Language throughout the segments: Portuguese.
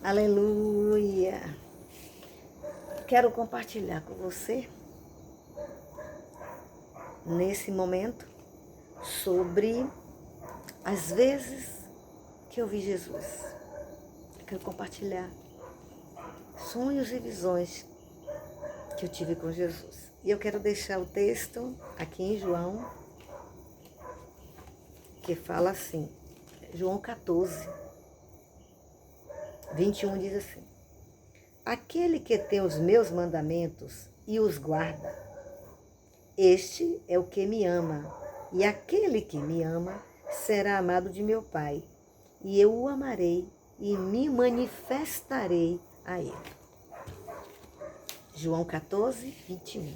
Aleluia! Quero compartilhar com você, nesse momento, sobre as vezes que eu vi Jesus. Quero compartilhar sonhos e visões que eu tive com Jesus. E eu quero deixar o texto aqui em João, que fala assim, João 14, 21 diz assim: aquele que tem os meus mandamentos e os guarda, este é o que me ama, e aquele que me ama será amado de meu Pai, e eu o amarei e me manifestarei a ele. João 14, 21.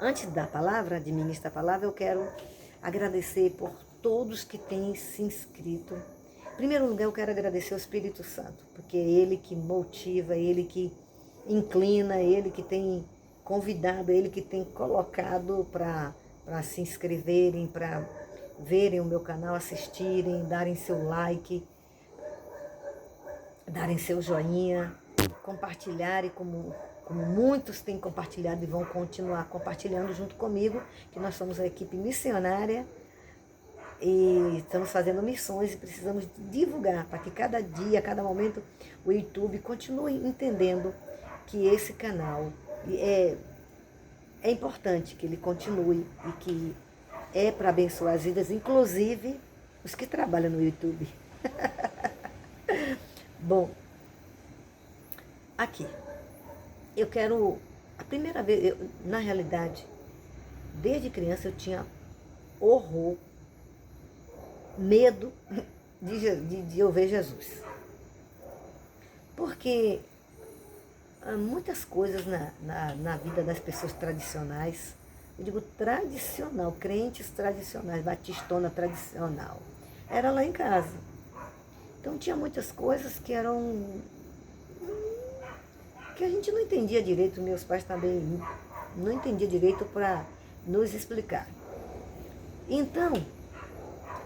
Antes da palavra, de ministrar a palavra, eu quero agradecer por todos que têm se inscrito. Em primeiro lugar, eu quero agradecer ao Espírito Santo, porque é Ele que motiva, é Ele que inclina, é Ele que tem convidado, é Ele que tem colocado para se inscreverem, para verem o meu canal, assistirem, darem seu like, darem seu joinha, compartilharem como muitos têm compartilhado e vão continuar compartilhando junto comigo, que nós somos a equipe missionária e estamos fazendo missões e precisamos divulgar para que cada dia, cada momento, o YouTube continue entendendo que esse canal é importante, que ele continue e que é para abençoar as vidas, inclusive os que trabalham no YouTube. Bom, aqui, eu quero, a primeira vez, na realidade, desde criança eu tinha horror, medo de eu ver Jesus. Porque há muitas coisas na vida das pessoas tradicionais, eu digo tradicional, crentes tradicionais, batistona tradicional, era lá em casa. Então tinha muitas coisas que a gente não entendia direito, meus pais também não entendiam direito para nos explicar. Então,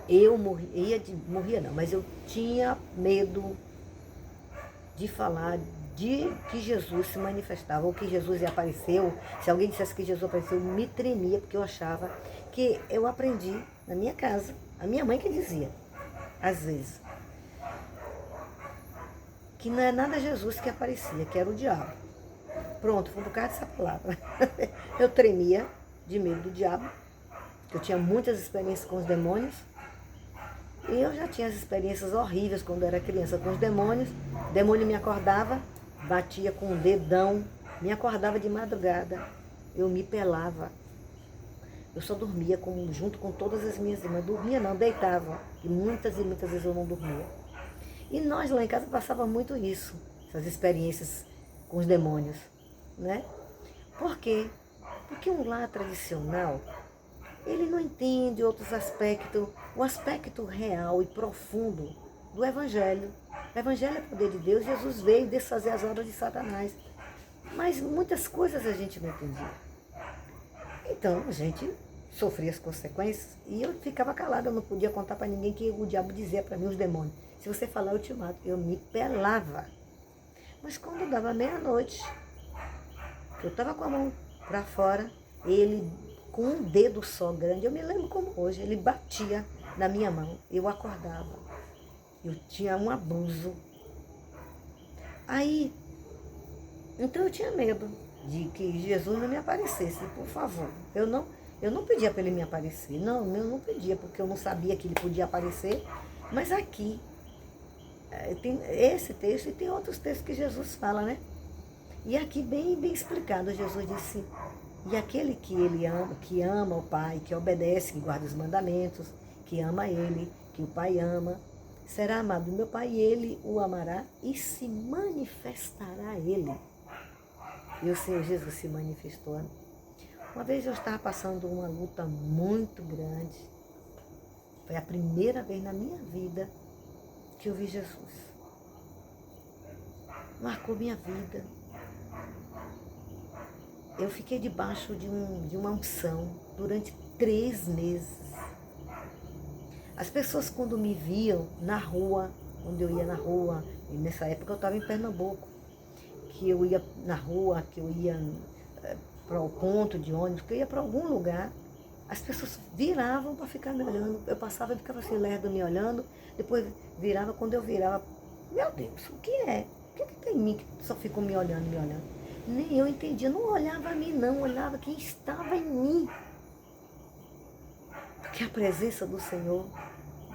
eu morria não, mas eu tinha medo de falar de que Jesus se manifestava, ou que Jesus apareceu. Se alguém dissesse que Jesus apareceu, eu me tremia, porque eu achava que eu aprendi na minha casa, a minha mãe que dizia, às vezes, que não é nada Jesus que aparecia, que era o diabo. Pronto, foi por causa dessa palavra. Eu tremia de medo do diabo, eu tinha muitas experiências com os demônios, e eu já tinha as experiências horríveis quando eu era criança com os demônios. O demônio me acordava, batia com o dedão, me acordava de madrugada, eu me pelava. Eu só dormia junto com todas as minhas irmãs. Dormia não, deitava. E muitas vezes eu não dormia. E nós lá em casa passava muito isso, essas experiências com os demônios, né? Por quê? Porque um lar tradicional, ele não entende outros aspectos, o aspecto real e profundo do Evangelho. O Evangelho é poder de Deus, Jesus veio desfazer as obras de Satanás. Mas muitas coisas a gente não entendia. Então a gente sofria as consequências e eu ficava calada, eu não podia contar para ninguém que o diabo dizia para mim, os demônios. Se você falar, eu te mato. Eu me pelava. Mas quando dava meia-noite, eu estava com a mão para fora, ele com um dedo só grande, eu me lembro como hoje, ele batia na minha mão, eu acordava. Eu tinha um abuso. Aí, então eu tinha medo de que Jesus não me aparecesse, por favor. Eu não pedia para ele me aparecer, não, eu não pedia, porque eu não sabia que ele podia aparecer, mas aqui, tem esse texto e tem outros textos que Jesus fala, né? E aqui bem explicado, Jesus disse, e aquele que ele ama, que ama o Pai, que obedece, que guarda os mandamentos, que ama ele, que o Pai ama, será amado do meu Pai, e ele o amará e se manifestará a ele. E o Senhor Jesus se manifestou. Uma vez eu estava passando uma luta muito grande. Foi a primeira vez na minha vida que eu vi Jesus. Marcou minha vida. Eu fiquei debaixo de uma unção durante 3 meses. As pessoas, quando me viam na rua, quando eu ia na rua, e nessa época eu estava em Pernambuco, que eu ia na rua, que eu ia para o ponto de ônibus, que eu ia para algum lugar, as pessoas viravam para ficar me olhando. Eu passava e ficava assim, lerdo, me olhando, depois virava, quando eu virava, meu Deus, o que é? O que tem em mim que só ficou me olhando, me olhando? Nem eu entendia, não olhava a mim não, olhava quem estava em mim. Porque a presença do Senhor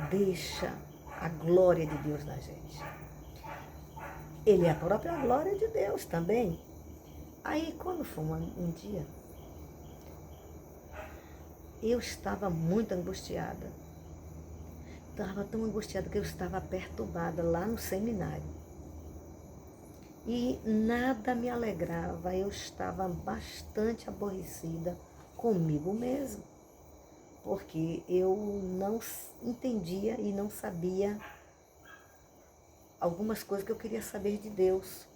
deixa a glória de Deus na gente. Ele é a própria glória de Deus também. Aí quando foi um dia, eu estava muito angustiada. Estava tão angustiada que eu estava perturbada lá no seminário. E nada me alegrava, eu estava bastante aborrecida comigo mesma, porque eu não entendia e não sabia algumas coisas que eu queria saber de Deus.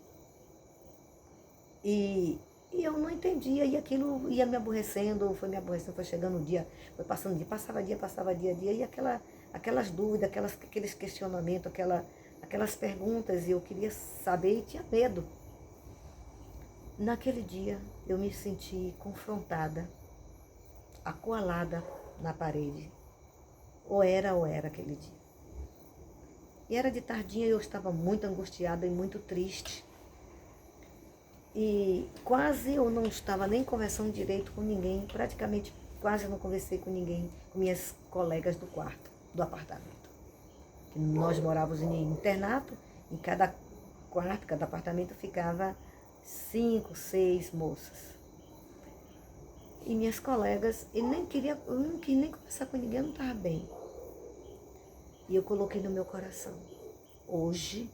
E eu não entendia, e aquilo ia me aborrecendo, foi chegando o dia, foi passando dia, passava dia, e aquelas dúvidas, aqueles questionamentos, aquelas perguntas, e eu queria saber e tinha medo. Naquele dia eu me senti confrontada, acualada na parede. Ou era aquele dia. E era de tardinha e eu estava muito angustiada e muito triste. E quase eu não estava nem conversando direito com ninguém, praticamente quase não conversei com ninguém, com minhas colegas do quarto, do apartamento. Nós morávamos em internato, em cada quarto, cada apartamento ficava 5, 6 moças. E minhas colegas, eu não queria nem conversar com ninguém, eu não estava bem. E eu coloquei no meu coração, hoje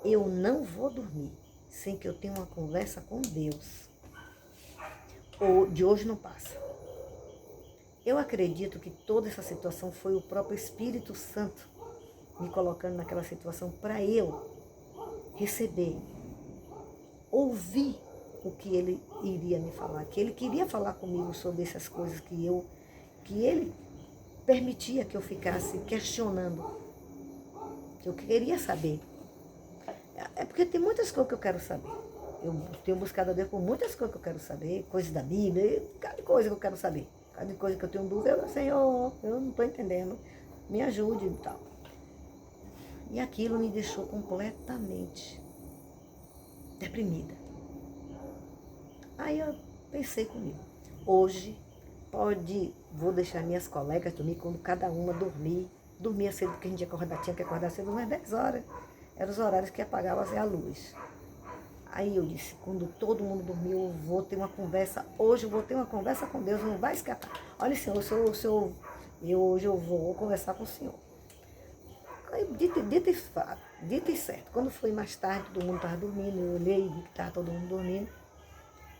eu não vou dormir sem que eu tenha uma conversa com Deus. Ou de hoje não passa. Eu acredito que toda essa situação foi o próprio Espírito Santo me colocando naquela situação para eu receber, ouvir o que ele iria me falar, que ele queria falar comigo sobre essas coisas que ele permitia que eu ficasse questionando, que eu queria saber. É porque tem muitas coisas que eu quero saber. Eu tenho buscado a Deus por muitas coisas que eu quero saber, coisas da Bíblia, cada coisa que eu quero saber. Cada coisa que eu tenho dúvida, Senhor, eu não estou entendendo, me ajude e tal. E aquilo me deixou completamente deprimida. Aí eu pensei comigo, hoje vou deixar minhas colegas dormir quando cada uma dormia cedo, porque a gente tinha que acordar cedo umas 10 horas. Eram os horários que apagavam a luz. Aí eu disse, quando todo mundo dormiu, eu vou ter uma conversa, hoje eu vou ter uma conversa com Deus, não vai escapar. Olha, Senhor, hoje eu vou conversar com o Senhor. Aí, dito e certo, quando foi mais tarde, todo mundo estava dormindo, eu olhei, vi que estava todo mundo dormindo,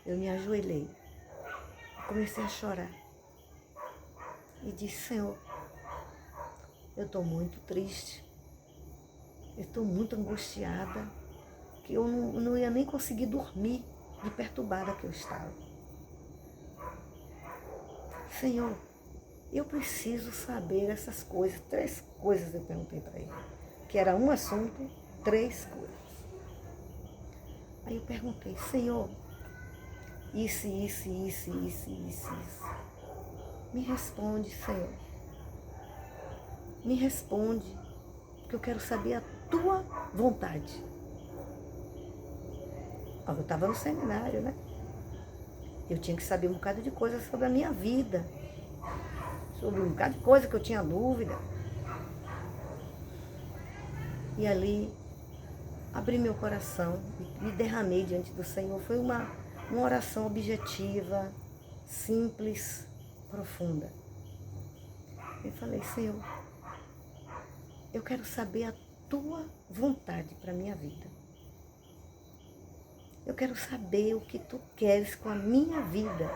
eu me ajoelhei, comecei a chorar. E disse, Senhor, eu estou muito triste, eu estou muito angustiada, que eu não ia nem conseguir dormir de perturbada que eu estava. Senhor, eu preciso saber essas coisas. 3 coisas eu perguntei para ele. Que era um assunto, 3 coisas. Aí eu perguntei, Senhor, isso. Me responde, Senhor. Me responde, porque eu quero saber a tua vontade. Eu estava no seminário, né? Eu tinha que saber um bocado de coisa sobre a minha vida. Sobre um bocado de coisa que eu tinha dúvida. E ali, abri meu coração, me derramei diante do Senhor. Foi uma oração objetiva, simples, profunda. Eu falei, Senhor, eu quero saber a tua vontade para a minha vida. Eu quero saber o que tu queres com a minha vida.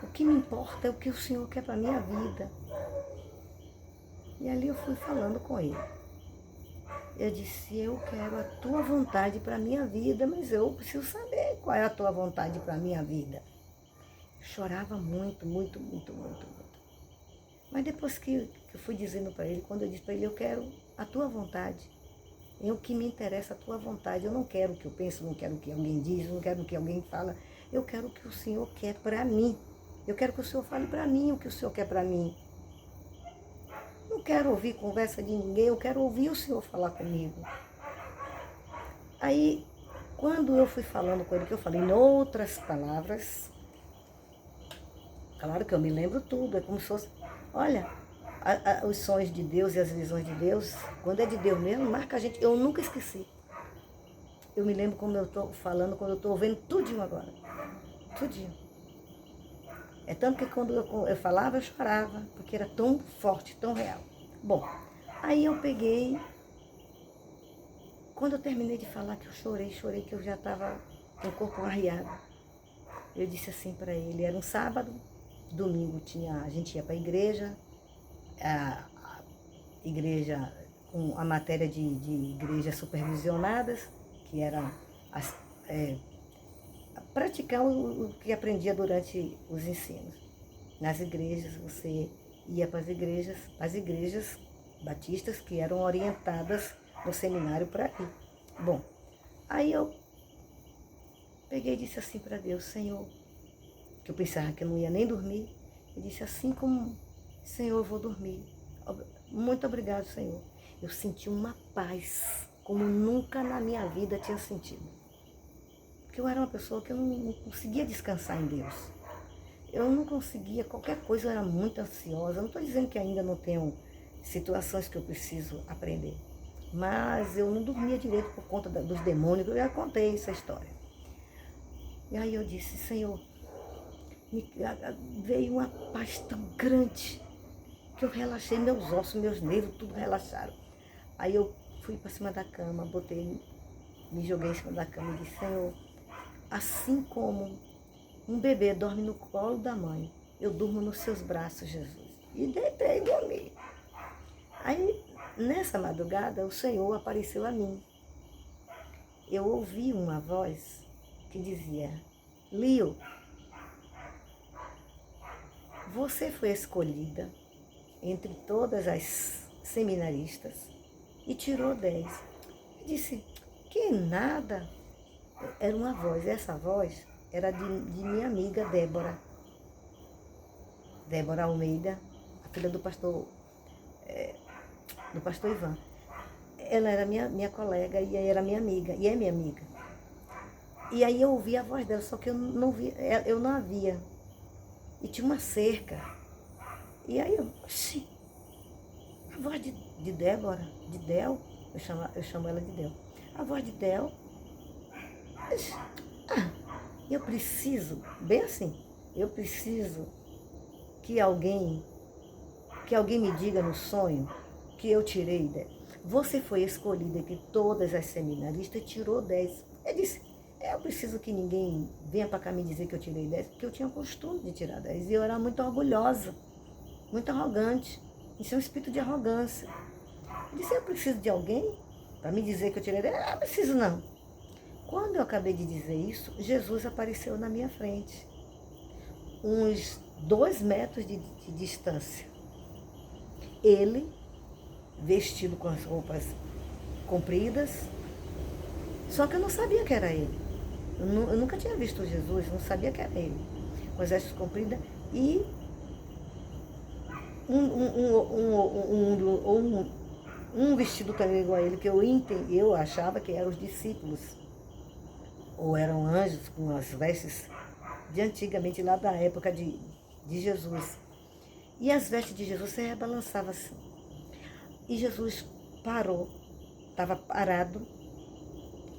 O que me importa é o que o Senhor quer para a minha vida. E ali eu fui falando com ele. Eu disse, eu quero a tua vontade para a minha vida, mas eu preciso saber qual é a tua vontade para a minha vida. Eu chorava muito. Mas depois que eu fui dizendo para ele, quando eu disse para ele, eu quero a tua vontade. É o que me interessa, a tua vontade. Eu não quero o que eu penso, não quero o que alguém diz, não quero o que alguém fala. Eu quero o que o Senhor quer para mim. Eu quero que o Senhor fale para mim o que o Senhor quer para mim. Não quero ouvir conversa de ninguém, eu quero ouvir o Senhor falar comigo. Aí, quando eu fui falando com ele, que eu falei em outras palavras, claro que eu me lembro tudo, é como se fosse, olha, os sonhos de Deus e as visões de Deus, quando é de Deus mesmo, marca a gente, eu nunca esqueci. Eu me lembro como eu estou falando, quando eu estou ouvindo tudinho agora, tudinho. É tanto que quando eu falava, eu chorava, porque era tão forte, tão real. Bom, aí eu peguei, quando eu terminei de falar, que eu chorei, que eu já estava com o corpo arriado. Eu disse assim para ele, era um sábado, domingo a gente ia para a igreja com a matéria de igrejas supervisionadas, que era praticar o que aprendia durante os ensinos. Nas igrejas, você ia para as igrejas batistas que eram orientadas no seminário para ir. Bom, aí eu peguei e disse assim para Deus, Senhor, que eu pensava que eu não ia nem dormir, eu disse assim como, Senhor, eu vou dormir. Muito obrigado, Senhor. Eu senti uma paz como nunca na minha vida tinha sentido. Porque eu era uma pessoa que eu não conseguia descansar em Deus. Eu não conseguia, qualquer coisa eu era muito ansiosa. Eu não estou dizendo que ainda não tenho situações que eu preciso aprender. Mas eu não dormia direito por conta dos demônios, eu já contei essa história. E aí eu disse, Senhor, veio uma paz tão grande que eu relaxei, meus ossos, meus nervos, tudo relaxaram. Aí eu fui para cima da cama, me joguei em cima da cama e disse, Senhor, assim como um bebê dorme no colo da mãe, eu durmo nos seus braços, Jesus. E deitei e dormi. Aí, nessa madrugada, o Senhor apareceu a mim. Eu ouvi uma voz que dizia, Lio, você foi escolhida entre todas as seminaristas e tirou 10. Eu disse, que nada. Era uma voz, essa voz era de minha amiga Débora Almeida, a filha do pastor Ivan. Ela era minha colega e era minha amiga, e é minha amiga. E aí eu ouvi a voz dela, só que eu não a via. E tinha uma cerca. E aí a voz de Débora, de Del, eu chamo ela de Del. A voz de Del, eu preciso, bem assim, eu preciso que alguém me diga no sonho que eu tirei 10. Você foi escolhida entre todas as seminaristas e tirou 10. Eu disse, eu preciso que ninguém venha para cá me dizer que eu tirei 10, porque eu tinha o costume de tirar 10. E eu era muito orgulhosa, muito arrogante. Isso é um espírito de arrogância. Eu disse, eu preciso de alguém para me dizer que eu tirei 10. Ah, não preciso não. Quando eu acabei de dizer isso, Jesus apareceu na minha frente. Uns 2 metros de distância. Ele, vestido com as roupas compridas, só que eu não sabia que era ele. Eu nunca tinha visto Jesus, não sabia que era ele. Com as vestes compridas e um vestido também igual a ele, que eu achava que eram os discípulos. Ou eram anjos com as vestes de antigamente, lá da época de Jesus. E as vestes de Jesus se rebalançavam assim. E Jesus parou, estava parado,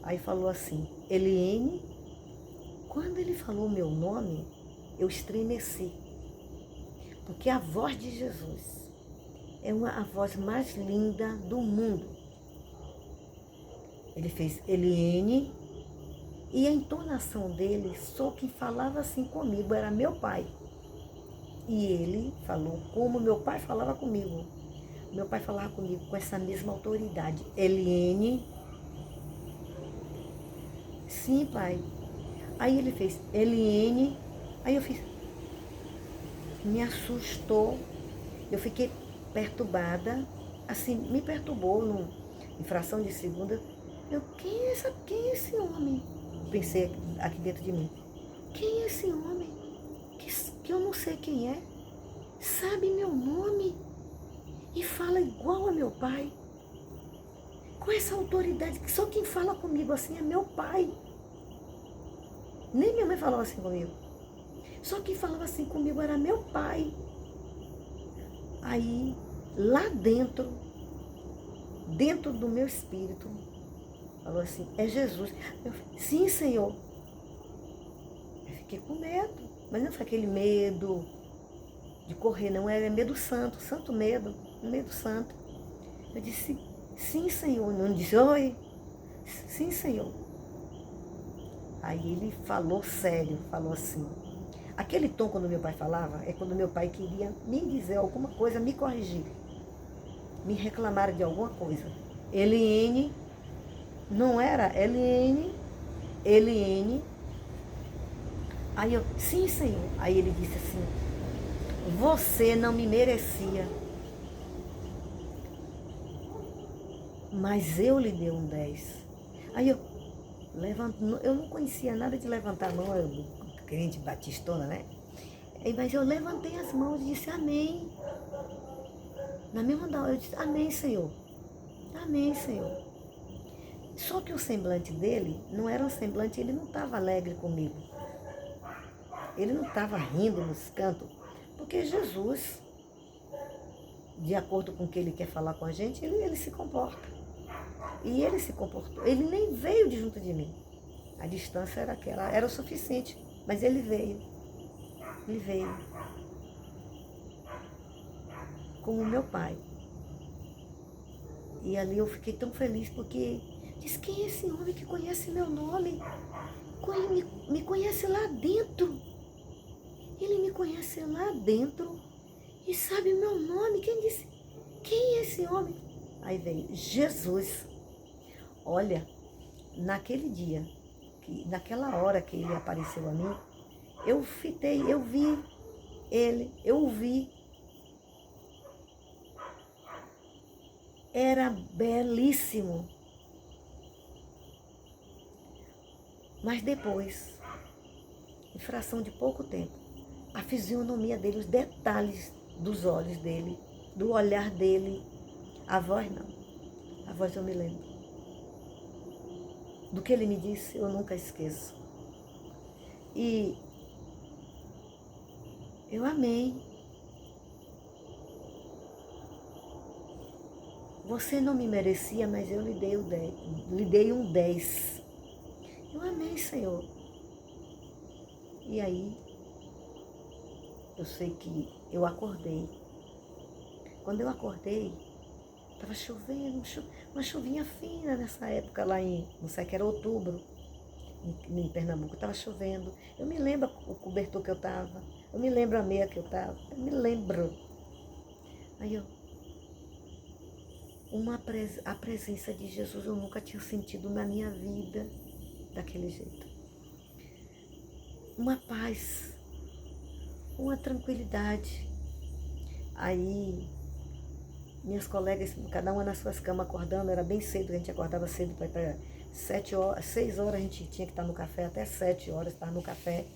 aí falou assim, Eliene. Quando ele falou o meu nome, eu estremeci. Porque a voz de Jesus é a voz mais linda do mundo. Ele fez Eliene, e a entonação dele, só quem falava assim comigo era meu pai. E ele falou como meu pai falava comigo. Meu pai falava comigo com essa mesma autoridade. Eliene. Sim, pai. Aí ele fez Eliene. Aí eu fiz. Me assustou. Eu fiquei perturbada, assim, me perturbou em fração de segunda. Quem é esse homem? Pensei aqui dentro de mim. Quem é esse homem? Que eu não sei quem é. Sabe meu nome e fala igual a meu pai. Com essa autoridade, que só quem fala comigo assim é meu pai. Nem minha mãe falava assim comigo. Só quem falava assim comigo era meu pai. Aí, lá dentro do meu espírito, falou assim, é Jesus. Eu falei, sim, Senhor. Eu fiquei com medo, mas não foi aquele medo de correr, não, era medo santo, santo medo santo. Eu disse, sim, Senhor. Não disse, oi, sim, Senhor. Aí ele falou sério, falou assim. Aquele tom quando meu pai falava, é quando meu pai queria me dizer alguma coisa, me corrigir, me reclamar de alguma coisa. Eliene, não era Eliene. Aí eu, sim, Senhor. Aí ele disse assim, você não me merecia, mas eu lhe dei um 10. Aí eu levanto, eu não conhecia nada de levantar a mão, eu crente batistona, né? Mas eu levantei as mãos e disse amém. Na mesma hora eu disse amém, Senhor. Amém, Senhor. Só que o semblante dele não era um semblante, ele não estava alegre comigo. Ele não estava rindo nos cantos, porque Jesus, de acordo com o que ele quer falar com a gente, ele se comporta. E ele se comportou, ele nem veio de junto de mim. A distância era aquela, era o suficiente, mas ele veio. Ele veio. Como meu pai. E ali eu fiquei tão feliz porque disse, quem é esse homem que conhece meu nome? Me conhece lá dentro. Ele me conhece lá dentro e sabe meu nome. Quem disse? Quem é esse homem? Aí veio Jesus. Olha, naquele dia, naquela hora que ele apareceu a mim, eu vi ele, eu o vi. Era belíssimo. Mas depois, em fração de pouco tempo, a fisionomia dele, os detalhes dos olhos dele, do olhar dele, a voz não. A voz eu me lembro. Do que ele me disse, eu nunca esqueço. E eu amei. Você não me merecia, mas eu lhe dei um 10. Eu amei, Senhor. E aí, eu sei que eu acordei. Quando eu acordei, estava chovendo, uma chuvinha fina nessa época lá não sei que era outubro, em Pernambuco, estava chovendo. Eu me lembro o cobertor que eu estava, eu me lembro a meia que eu estava, eu me lembro. Aí a presença de Jesus eu nunca tinha sentido na minha vida daquele jeito. Uma paz, uma tranquilidade. Aí minhas colegas, cada uma nas suas camas acordando, era bem cedo, a gente acordava cedo para ir para 6 horas a gente tinha que estar no café, até 7 horas estar no café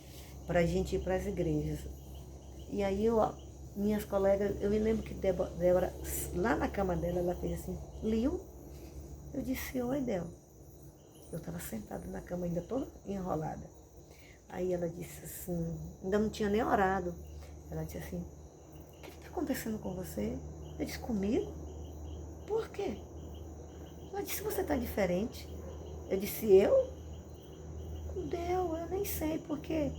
para a gente ir para as igrejas. E aí minhas colegas, eu me lembro que Débora, lá na cama dela, ela fez assim, Liu? Eu disse, oi, Del. Eu estava sentada na cama ainda toda enrolada. Aí ela disse assim, ainda não tinha nem orado. Ela disse assim, o que está acontecendo com você? Eu disse, comigo? Por quê? Ela disse, você está diferente. Eu disse, eu? Del, eu nem sei, porque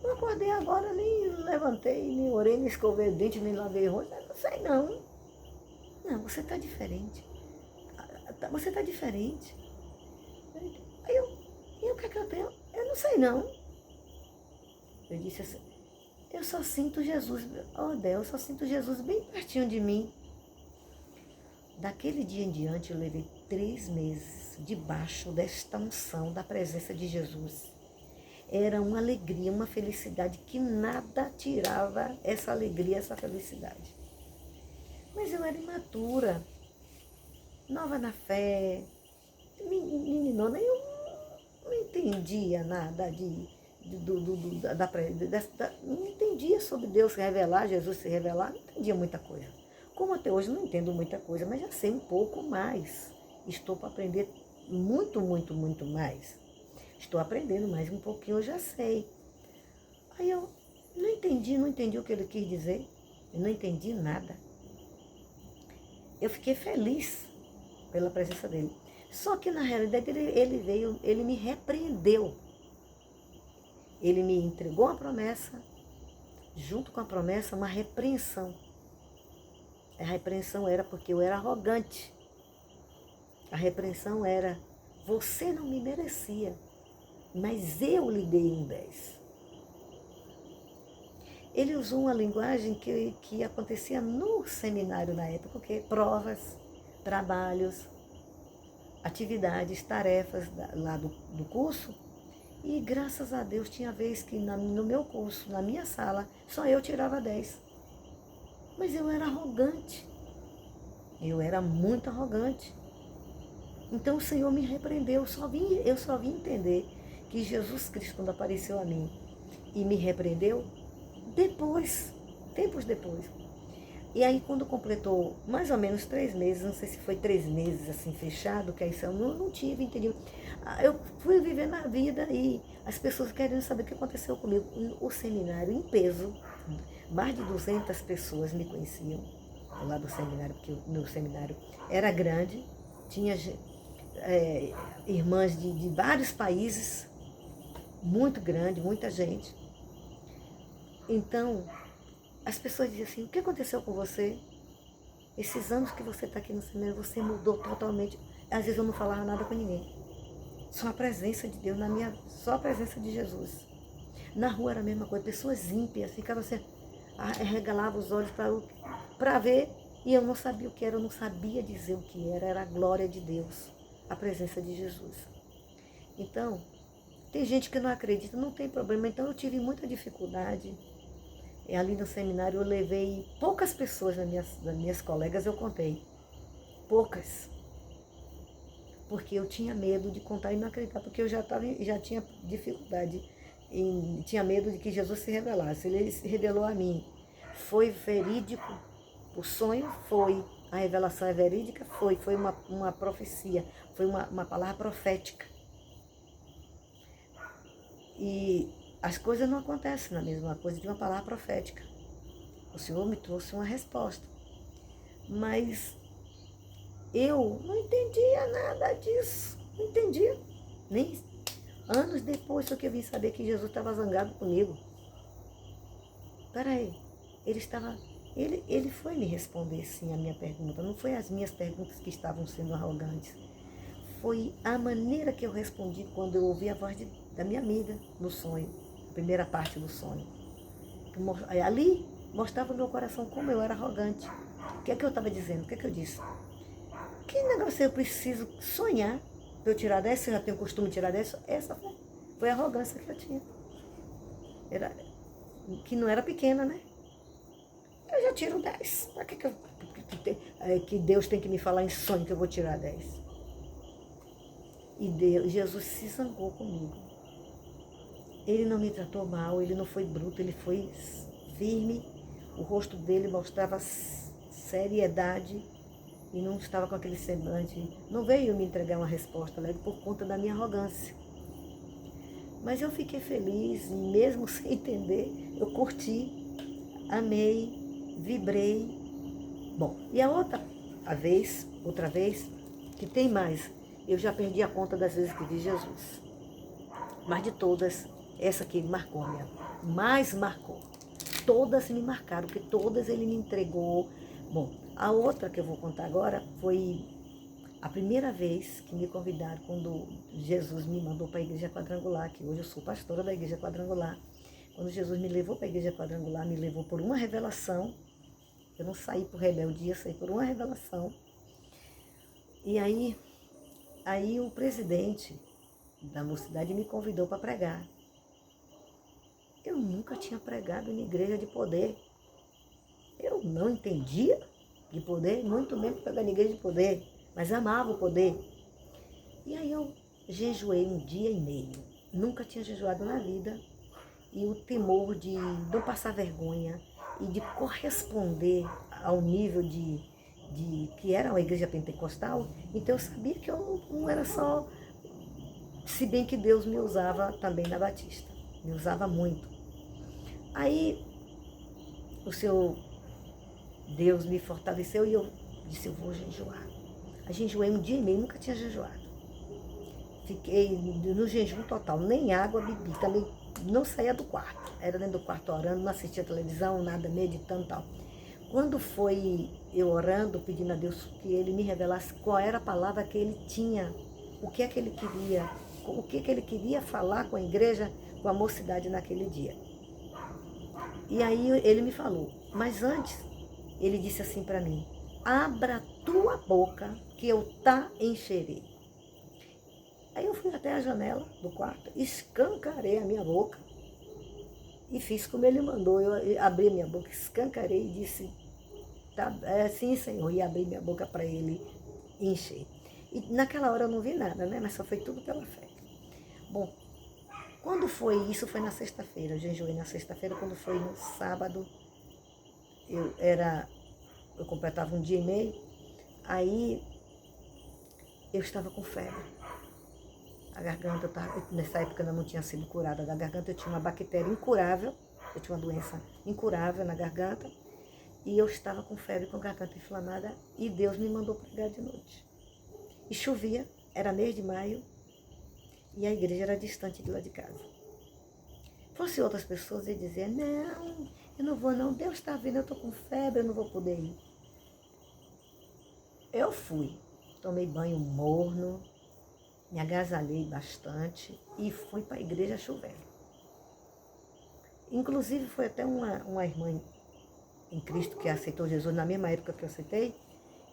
eu acordei agora, nem levantei, nem orei, nem escovei o dente, nem lavei o rosto. Eu não sei não. Não, você está diferente. Você está diferente. Aí e o que é que eu tenho? Eu não sei não. Eu disse assim, eu só sinto Jesus, oh Deus, eu só sinto Jesus bem pertinho de mim. Daquele dia em diante eu levei 3 meses debaixo desta unção da presença de Jesus. Era uma alegria, uma felicidade que nada tirava essa alegria, essa felicidade. Mas eu era imatura, nova na fé, meninona, eu não entendia nada não entendia sobre Deus se revelar, Jesus se revelar, não entendia muita coisa. Como até hoje não entendo muita coisa, mas já sei um pouco mais. Estou para aprender muito, muito, muito mais. Estou aprendendo mais um pouquinho, eu já sei. Aí eu não entendi o que ele quis dizer. Eu não entendi nada. Eu fiquei feliz pela presença dele. Só que na realidade ele veio, ele me repreendeu. Ele me entregou uma promessa, junto com a promessa, uma repreensão. A repreensão era porque eu era arrogante. A repreensão era, você não me merecia, mas eu lhe dei um 10. Ele usou uma linguagem que acontecia no seminário na época, que provas, trabalhos, atividades, tarefas lá do curso. E graças a Deus tinha vez que no meu curso, na minha sala, só eu tirava 10. Mas eu era arrogante. Eu era muito arrogante. Então o Senhor me repreendeu. Eu só vim entender que Jesus Cristo, quando apareceu a mim e me repreendeu, depois, tempos depois. E aí quando completou mais ou menos 3 meses, não sei se foi 3 meses assim fechado, que aí eu não tive, entendeu? Eu fui vivendo a vida e as pessoas querendo saber o que aconteceu comigo. O seminário em peso, mais de 200 pessoas me conheciam lá do seminário, porque o meu seminário era grande, tinha irmãs de vários países, muito grande, muita gente. Então, as pessoas diziam assim, o que aconteceu com você? Esses anos que você está aqui no seminário, você mudou totalmente. Às vezes eu não falava nada com ninguém. Só a presença de Deus, só a presença de Jesus. Na rua era a mesma coisa, pessoas ímpias, ficavam assim, arregalavam os olhos para ver, e eu não sabia o que era, eu não sabia dizer o que era a glória de Deus, a presença de Jesus. Então, tem gente que não acredita, não tem problema, então eu tive muita dificuldade. Ali no seminário eu levei poucas pessoas, das minhas colegas eu contei, poucas. Porque eu tinha medo de contar e não acreditar, porque eu já tinha dificuldade, tinha medo de que Jesus se revelasse. Ele se revelou a mim. Foi verídico, o sonho foi, a revelação é verídica, foi uma profecia, foi uma palavra profética. E as coisas não acontecem na mesma coisa de uma palavra profética. O Senhor me trouxe uma resposta. Mas eu não entendia nada disso. Não entendia. Nem anos depois foi que eu vim saber que Jesus estava zangado comigo. Peraí, ele foi me responder sim a minha pergunta. Não foi as minhas perguntas que estavam sendo arrogantes. Foi a maneira que eu respondi quando eu ouvi a voz da minha amiga no sonho. A primeira parte do sonho. Ali mostrava no meu coração como eu era arrogante. O que é que eu estava dizendo? O que é que eu disse? Que negócio eu preciso sonhar para eu tirar 10? Se eu já tenho o costume de tirar 10? Essa foi a arrogância que eu tinha. Que não era pequena, né? Eu já tiro 10. Para que Deus tem que me falar em sonho que eu vou tirar 10? E Jesus se zangou comigo. Ele não me tratou mal, ele não foi bruto, ele foi firme. O rosto dele mostrava seriedade e não estava com aquele semblante. Não veio me entregar uma resposta alegre por conta da minha arrogância. Mas eu fiquei feliz, mesmo sem entender, eu curti, amei, vibrei. Bom, e a outra vez, que tem mais, eu já perdi a conta das vezes que vi Jesus. Mas de todas, essa que ele marcou, mais marcou. Todas me marcaram, porque todas ele me entregou. Bom, a outra que eu vou contar agora foi a primeira vez que me convidaram, quando Jesus me mandou para a Igreja Quadrangular, que hoje eu sou pastora da Igreja Quadrangular. Quando Jesus me levou para a Igreja Quadrangular, me levou por uma revelação. Eu não saí por rebeldia, saí por uma revelação. E aí o presidente da mocidade me convidou para pregar. Eu nunca tinha pregado em igreja de poder. Eu não entendia. de poder, muito bem para pegar ninguém de poder, mas amava o poder. E aí eu jejuei 1 dia e meio. Nunca tinha jejuado na vida. E o temor de não passar vergonha e de corresponder ao nível de que era uma igreja pentecostal, então eu sabia que eu não era só, se bem que Deus me usava também na Batista, me usava muito. Aí o seu Deus me fortaleceu e eu disse, eu vou jejuar. Aí jejuei 1 dia e meio, nunca tinha jejuado. Fiquei no jejum total, nem água bebi, também não saía do quarto. Era dentro do quarto orando, não assistia televisão, nada, meditando e tal. Quando foi eu orando, pedindo a Deus que Ele me revelasse qual era a palavra que Ele tinha, o que é que Ele queria, o que é que Ele queria falar com a igreja, com a mocidade naquele dia. E aí Ele me falou, mas antes, Ele disse assim para mim, abra tua boca que eu tá encherei. Aí eu fui até a janela do quarto, escancarei a minha boca e fiz como Ele mandou. Eu abri minha boca, escancarei e disse, tá, sim, Senhor, e abri minha boca para Ele encher. E naquela hora eu não vi nada, né? Mas só foi tudo pela fé. Bom, quando foi isso? Foi na sexta-feira. Eu jejuei na sexta-feira. Quando foi no sábado, eu completava 1 dia e meio. Aí eu estava com febre. A garganta, nessa época eu não tinha sido curada da garganta, eu tinha uma bactéria incurável, eu tinha uma doença incurável na garganta, e eu estava com febre, com a garganta inflamada, e Deus me mandou pregar de noite. E chovia, era mês de maio, e a igreja era distante de lá de casa. Fosse outras pessoas, iam dizer, não, eu não vou não, Deus está vendo, eu estou com febre, eu não vou poder ir. Eu fui, tomei banho morno, me agasalhei bastante e fui para a igreja chovendo. Inclusive foi até uma irmã em Cristo que aceitou Jesus na mesma época que eu aceitei,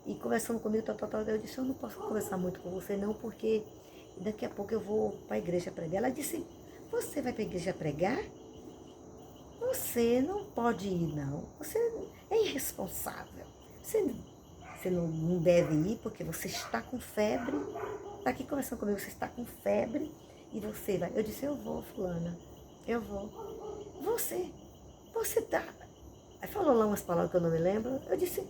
e conversando comigo, eu disse, eu não posso conversar muito com você não, porque daqui a pouco eu vou para a igreja pregar. Ela disse, você vai para a igreja pregar? Você não pode ir não, você é irresponsável, você não deve ir porque você está com febre. Está aqui conversando comigo, você está com febre e você vai. Eu disse, eu vou, fulana, eu vou. Você tá. Aí falou lá umas palavras que eu não me lembro. Eu disse,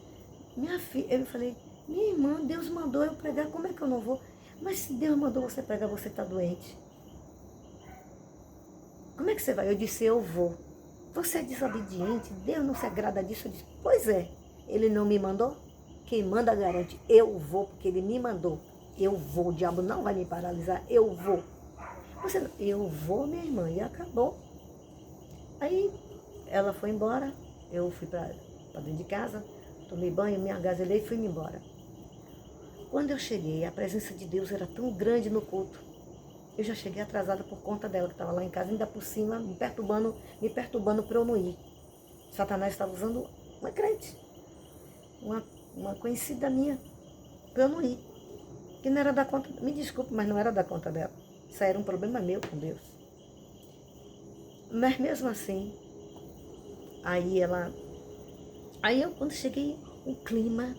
minha filha, eu falei, minha irmã, Deus mandou eu pregar, como é que eu não vou? Mas se Deus mandou você pregar, você está doente. Como é que você vai? Eu disse, eu vou. Você é desobediente, Deus não se agrada disso. Eu disse, pois é, Ele não me mandou? Quem manda garante, eu vou, porque Ele me mandou. Eu vou, o diabo não vai me paralisar, eu vou. Eu vou, minha irmã, e acabou. Aí ela foi embora, eu fui para dentro de casa, tomei banho, me agasalhei e fui embora. Quando eu cheguei, a presença de Deus era tão grande no culto. Eu já cheguei atrasada por conta dela, que estava lá em casa, ainda por cima, me perturbando para eu não ir. Satanás estava usando uma crente, uma conhecida minha, para eu não ir. Que não era da conta, me desculpe, mas não era da conta dela. Isso aí era um problema meu com Deus. Mas mesmo assim, aí eu quando cheguei, o clima,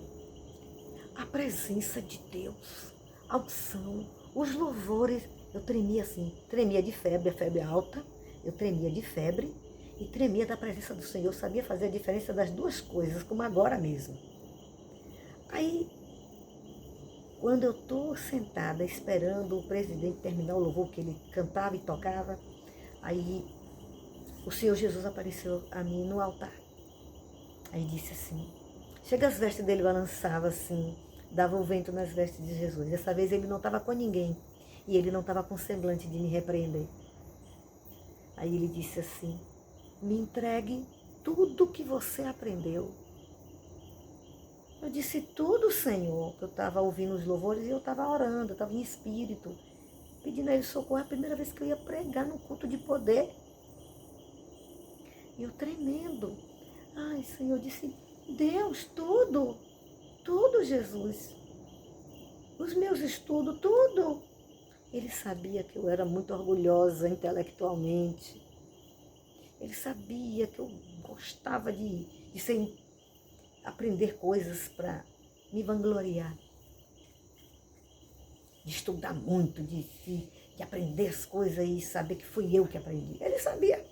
a presença de Deus, a unção, os louvores, eu tremia assim, tremia de febre, a febre alta, eu tremia de febre e tremia da presença do Senhor, eu sabia fazer a diferença das duas coisas, como agora mesmo. Aí, quando eu estou sentada esperando o presidente terminar o louvor que ele cantava e tocava, aí o Senhor Jesus apareceu a mim no altar. Aí disse assim, chega as vestes dele, balançava assim, dava o vento nas vestes de Jesus. Dessa vez ele não estava com ninguém e ele não estava com semblante de me repreender. Aí ele disse assim, me entregue tudo que você aprendeu. Eu disse, tudo, Senhor, que eu estava ouvindo os louvores e eu estava orando, eu estava em espírito, pedindo a Ele socorro. É a primeira vez que eu ia pregar no culto de poder. E eu tremendo. Ai, Senhor, eu disse, Deus, tudo, Jesus. Os meus estudos, tudo. Ele sabia que eu era muito orgulhosa intelectualmente. Ele sabia que eu gostava de ser aprender coisas para me vangloriar, de estudar muito, de aprender as coisas e saber que fui eu que aprendi. Ele sabia.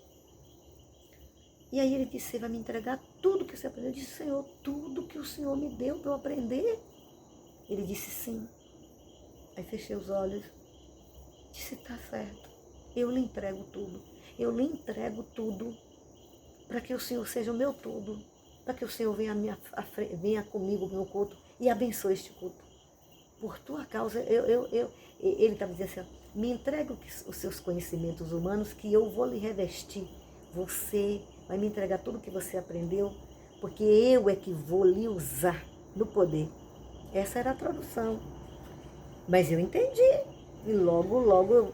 E aí ele disse, você vai me entregar tudo que você aprendeu? Eu disse, Senhor, tudo que o Senhor me deu para eu aprender? Ele disse, sim. Aí fechei os olhos, disse, tá certo, eu lhe entrego tudo. Eu lhe entrego tudo para que o Senhor seja o meu tudo, para que o Senhor venha comigo no meu culto e abençoe este culto. Por tua causa, ele estava dizendo assim, me entregue os seus conhecimentos humanos que eu vou lhe revestir. Você vai me entregar tudo que você aprendeu, porque eu é que vou lhe usar no poder. Essa era a tradução. Mas eu entendi. E logo,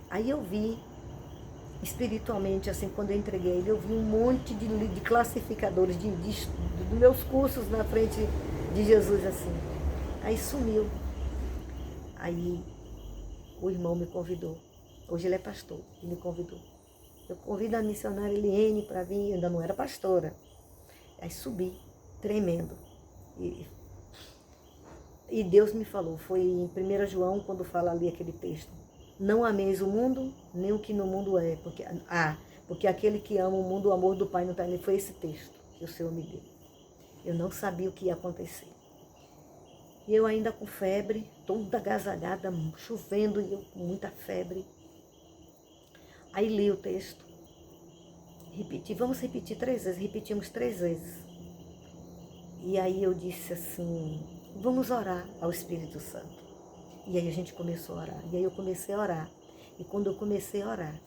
aí eu vi, espiritualmente, assim, quando eu entreguei ele, eu vi um monte de classificadores dos meus cursos na frente de Jesus, assim. Aí sumiu. Aí o irmão me convidou. Hoje ele é pastor, ele me convidou. Eu convido a missionária Eliene para vir, eu ainda não era pastora. Aí subi, tremendo. E Deus me falou, foi em 1 João, quando fala ali aquele texto. Não ameis o mundo, nem o que no mundo é. Porque aquele que ama o mundo, o amor do Pai não está nele. Foi esse texto que o Senhor me deu. Eu não sabia o que ia acontecer. E eu ainda com febre, toda agasalhada, chovendo, e eu com muita febre. Aí li o texto. Repeti, vamos repetir 3 vezes. Repetimos 3 vezes. E aí eu disse assim, vamos orar ao Espírito Santo. E aí a gente começou a orar. E aí eu comecei a orar. E quando eu comecei a orar,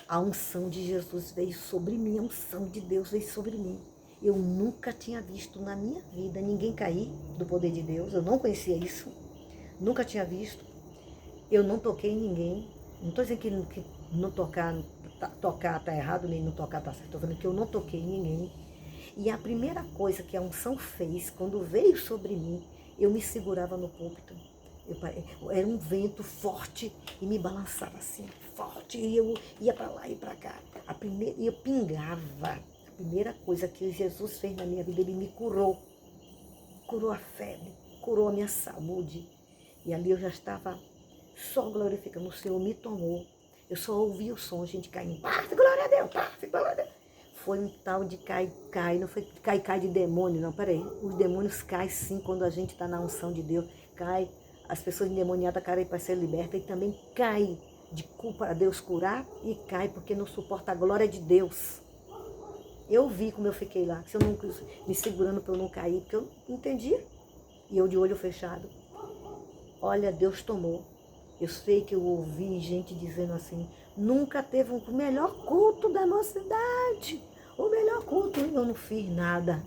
a unção de Jesus veio sobre mim, a unção de Deus veio sobre mim. Eu nunca tinha visto na minha vida ninguém cair do poder de Deus. Eu não conhecia isso. Nunca tinha visto. Eu não toquei em ninguém. Não estou dizendo que não tocar está errado, nem não tocar está certo. Estou falando que eu não toquei em ninguém. E a primeira coisa que a unção fez, quando veio sobre mim, eu me segurava no púlpito. Era um vento forte e me balançava assim, forte. E eu ia para lá e para cá. E eu pingava. A primeira coisa que Jesus fez na minha vida, ele me curou. Curou a febre, curou a minha saúde. E ali eu já estava só glorificando. O Senhor me tomou. Eu só ouvi o som, a gente caindo. Glória a Deus, glória a Deus. Foi um tal de cai, não foi cai de demônio, não, peraí. Os demônios caem sim quando a gente está na unção de Deus. Cai, as pessoas endemoniadas caem para ser libertas e também cai de culpa a Deus curar e cai porque não suporta a glória de Deus. Eu vi como eu fiquei lá, se eu não, me segurando para eu não cair, porque eu não entendia. E eu de olho fechado. Olha, Deus tomou. Eu sei que eu ouvi gente dizendo assim, nunca teve o melhor culto da nossa cidade. O melhor culto, eu não fiz nada,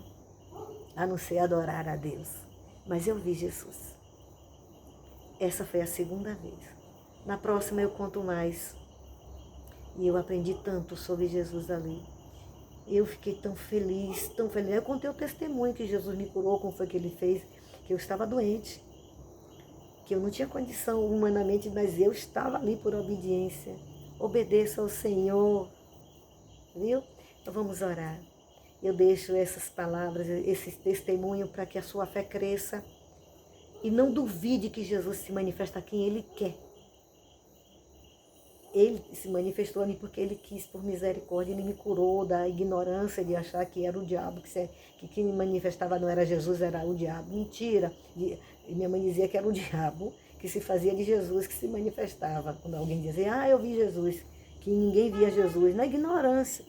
a não ser adorar a Deus. Mas eu vi Jesus. Essa foi a segunda vez. Na próxima eu conto mais. E eu aprendi tanto sobre Jesus ali. Eu fiquei tão feliz, tão feliz. Eu contei o testemunho que Jesus me curou, como foi que ele fez, que eu estava doente. Que eu não tinha condição humanamente, mas eu estava ali por obediência. Obedeça ao Senhor, viu? Então vamos orar. Eu deixo essas palavras, esse testemunho para que a sua fé cresça. E não duvide que Jesus se manifesta a quem Ele quer. Ele se manifestou a mim porque Ele quis, por misericórdia. Ele me curou da ignorância de achar que era o diabo, que quem me manifestava não era Jesus, era o diabo. Mentira. E minha mãe dizia que era o diabo que se fazia de Jesus, que se manifestava. Quando alguém dizia, eu vi Jesus, que ninguém via Jesus, na ignorância.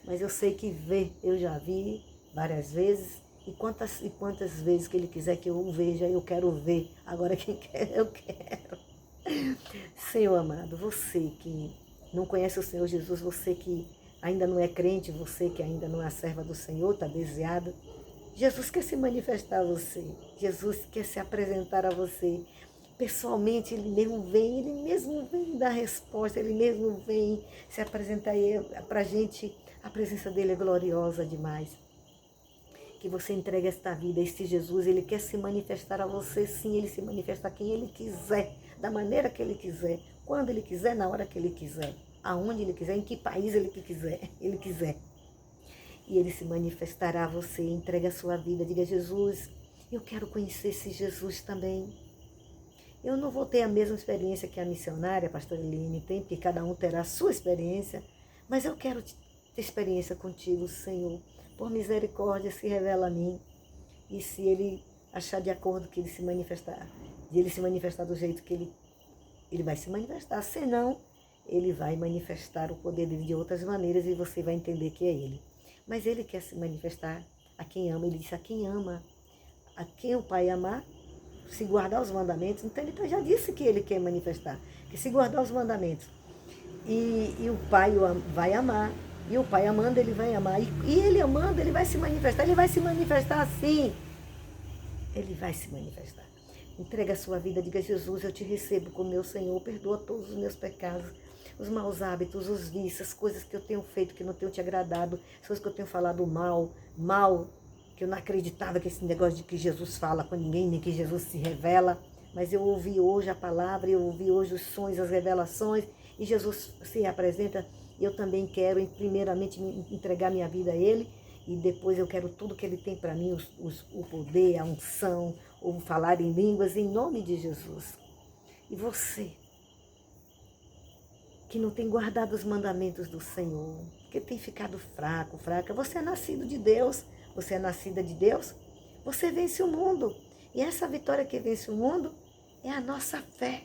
Mas eu sei que ver, eu já vi várias vezes. E quantas vezes que Ele quiser que eu o veja, eu quero ver. Agora quem quer, eu quero. Senhor amado, você que não conhece o Senhor Jesus, você que ainda não é crente, você que ainda não é a serva do Senhor, está desviado, Jesus quer se manifestar a você, Jesus quer se apresentar a você. Pessoalmente, Ele mesmo vem dar resposta, Ele mesmo vem se apresentar para a gente. A presença dEle é gloriosa demais. Que você entregue esta vida a este Jesus, Ele quer se manifestar a você, sim, Ele se manifesta a quem Ele quiser, da maneira que Ele quiser, quando Ele quiser, na hora que Ele quiser, aonde Ele quiser, em que país Ele quiser. e Ele se manifestará a você. Entregue a sua vida, diga: Jesus, eu quero conhecer esse Jesus também. Eu não vou ter a mesma experiência que a missionária, a pastora Eline, tem, porque cada um terá a sua experiência, mas eu quero ter experiência contigo, Senhor. Por misericórdia, se revela a mim. E se Ele achar de acordo que Ele se manifestar, de Ele se manifestar do jeito que Ele vai se manifestar, senão Ele vai manifestar o poder dele de outras maneiras e você vai entender que é Ele. Mas Ele quer se manifestar a quem ama. Ele disse: a quem ama, a quem o Pai amar, se guardar os mandamentos. Então Ele já disse que Ele quer manifestar, que se guardar os mandamentos. E o Pai vai amar. E o Pai amando, Ele vai amar. E Ele amando, Ele vai se manifestar. Ele vai se manifestar assim. Ele vai se manifestar. Entrega a sua vida, diga: Jesus, eu te recebo como meu Senhor, perdoa todos os meus pecados, os maus hábitos, os vícios, as coisas que eu tenho feito que não tenho te agradado, as coisas que eu tenho falado mal, que eu não acreditava que esse negócio de que Jesus fala com ninguém, nem que Jesus se revela, mas eu ouvi hoje a palavra, eu ouvi hoje os sonhos, as revelações, e Jesus se apresenta, e eu também quero, primeiramente, entregar minha vida a Ele, e depois eu quero tudo que Ele tem para mim, o poder, a unção, o falar em línguas, em nome de Jesus. E você, que não tem guardado os mandamentos do Senhor, que tem ficado fraco, fraca, você é nascido de Deus, você é nascida de Deus, você vence o mundo. E essa vitória que vence o mundo é a nossa fé.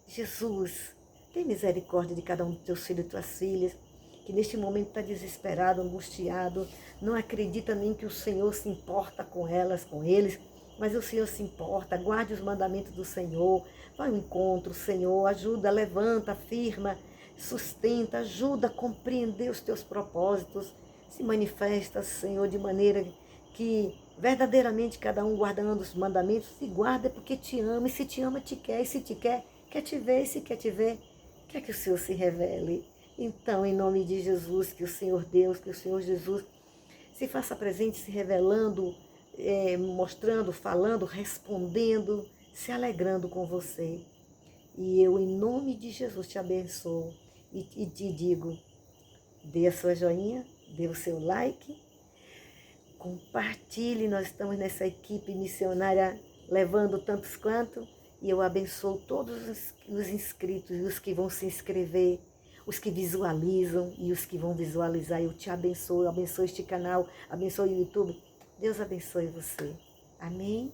Jesus, tem misericórdia de cada um dos teus filhos e tuas filhas, que neste momento está desesperado, angustiado, não acredita nem que o Senhor se importa com elas, com eles, mas o Senhor se importa. Guarde os mandamentos do Senhor, vai ao encontro, Senhor, ajuda, levanta, firma, sustenta, ajuda a compreender os teus propósitos, se manifesta, Senhor, de maneira que verdadeiramente cada um guardando os mandamentos se guarda porque te ama, e se te ama, te quer, e se te quer, quer te ver, e se quer te ver, quer que o Senhor se revele. Então, em nome de Jesus, que o Senhor Deus, que o Senhor Jesus se faça presente, se revelando, mostrando, falando, respondendo, se alegrando com você. E eu, em nome de Jesus, te abençoo e te digo: dê a sua joinha, dê o seu like, compartilhe. Nós estamos nessa equipe missionária levando tantos quanto, e eu abençoo todos os inscritos e os que vão se inscrever, os que visualizam e os que vão visualizar. Eu te abençoo, eu abençoo este canal, abençoo o YouTube. Deus abençoe você. Amém?